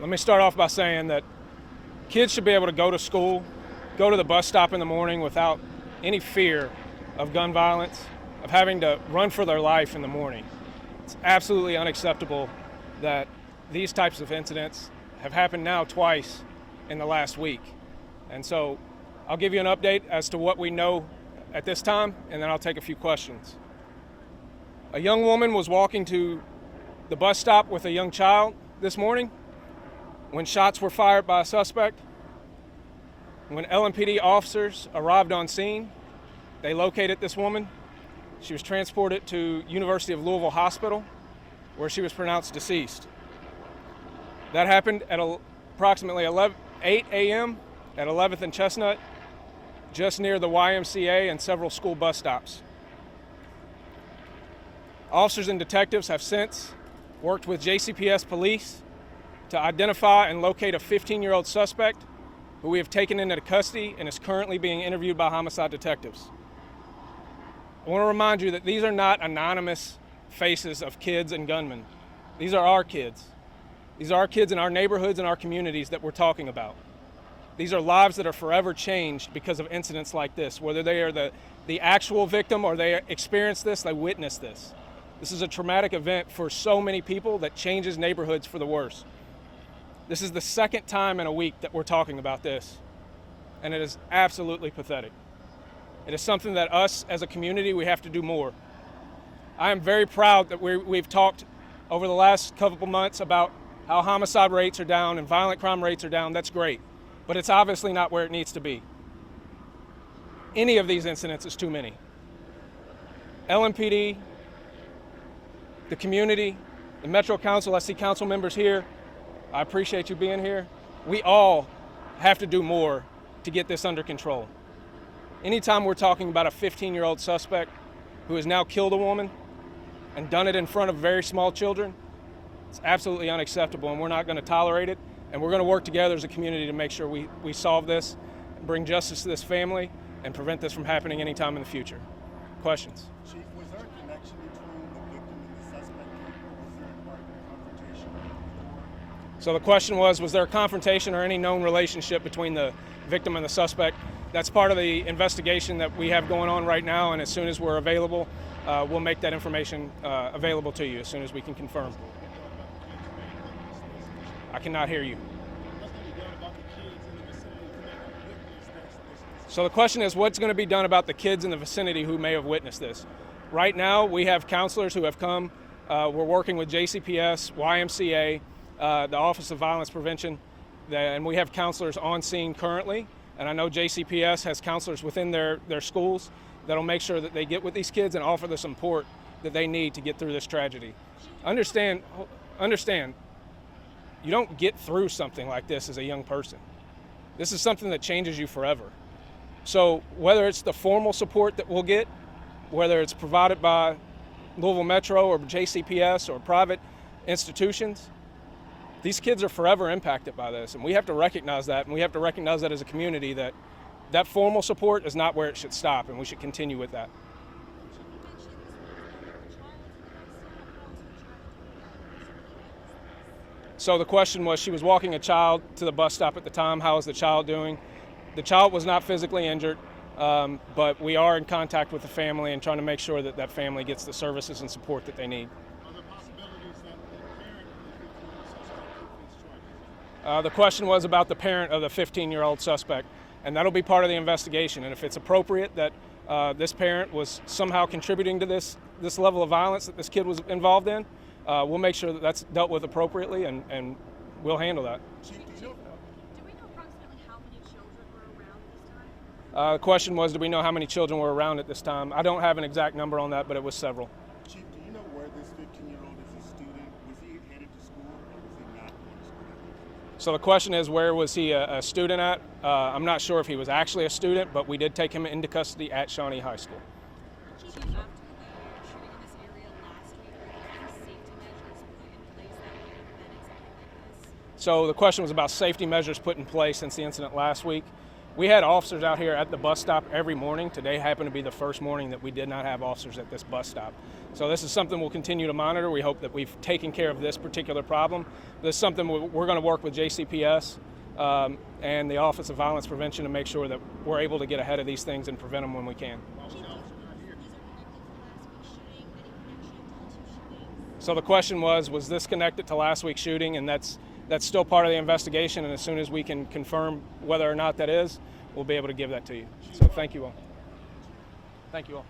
Let me start off by saying that kids should be able to go to school, go to the bus stop in the morning without any fear of gun violence, of having to run for their life in the morning. It's absolutely unacceptable that these types of incidents have happened now twice in the last week. And so I'll give you an update as to what we know at this time, and then I'll take a few questions. A young woman was walking to the bus stop with a young child this morning when shots were fired by a suspect. When LMPD officers arrived on scene, they located this woman. She was transported to University of Louisville Hospital, where she was pronounced deceased. That happened at approximately 8 a.m. at 11th and Chestnut, just near the YMCA and several school bus stops. Officers and detectives have since worked with JCPS police to identify and locate a 15-year-old suspect who we have taken into custody and is currently being interviewed by homicide detectives. I want to remind you that these are not anonymous faces of kids and gunmen. These are our kids. These are our kids in our neighborhoods and our communities that we're talking about. These are lives that are forever changed because of incidents like this, whether they are the actual victim or they experience this, they witness this. This is a traumatic event for so many people that changes neighborhoods for the worse. This is the second time in a week that we're talking about this, and it is absolutely pathetic. It is something that us as a community, we have to do more. I am very proud that we've talked over the last couple months about how homicide rates are down and violent crime rates are down. That's great, but it's obviously not where it needs to be. Any of these incidents is too many. LMPD, the community, the Metro Council, I see council members here. I appreciate you being here. We all have to do more to get this under control. Anytime we're talking about a 15-year-old suspect who has now killed a woman and done it in front of very small children, it's absolutely unacceptable, and we're not going to tolerate it. And we're going to work together as a community to make sure we solve this, and bring justice to this family, and prevent this from happening anytime in the future. Questions? Chief, was there a connection between the victim and the suspect, or was there a confrontation? So the question was there a confrontation or any known relationship between the victim and the suspect? That's part of the investigation that we have going on right now, and as soon as we're available, we'll make that information available to you as soon as we can confirm. I cannot hear you. So the question is, what's going to be done about the kids in the vicinity who may have witnessed this? Right now, we have counselors who have come. We're working with JCPS, YMCA, the Office of Violence Prevention, and we have counselors on scene currently. And I know JCPS has counselors within their schools that'll make sure that they get with these kids and offer the support that they need to get through this tragedy. Understand, you don't get through something like this as a young person. This is something that changes you forever. So whether it's the formal support that we'll get, whether it's provided by Louisville Metro or JCPS or private institutions, these kids are forever impacted by this, and we have to recognize that, and we have to recognize that as a community that that formal support is not where it should stop, and we should continue with that. So the question was, she was walking a child to the bus stop at the time. How is the child doing? The child was not physically injured, but we are in contact with the family and trying to make sure that that family gets the services and support that they need. The question was about the parent of the 15-year-old suspect, and that'll be part of the investigation. And if it's appropriate that this parent was somehow contributing to this level of violence that this kid was involved in, we'll make sure that that's dealt with appropriately, and we'll handle that. Chief, do we know approximately how many children were around at this time? The question was, do we know how many children were around at this time? I don't have an exact number on that, but it was several. Chief, do you know where this 15-year-old is a student? Was he headed to school, or was he not going to school? So the question is, where was he a student at? I'm not sure if he was actually a student, but we did take him into custody at Shawnee High School. Chief, after the shooting in this area last week, were there any safety measures put in place that would prevent something like this? So the question was about safety measures put in place since the incident last week. We had officers out here at the bus stop every morning. Today happened to be the first morning that we did not have officers at this bus stop. So this is something we'll continue to monitor. We hope that we've taken care of this particular problem. This is something we're going to work with JCPS and the Office of Violence Prevention to make sure that we're able to get ahead of these things and prevent them when we can. So the question was this connected to last week's shooting? And that's still part of the investigation, and as soon as we can confirm whether or not that is, we'll be able to give that to you. So thank you all. Thank you all.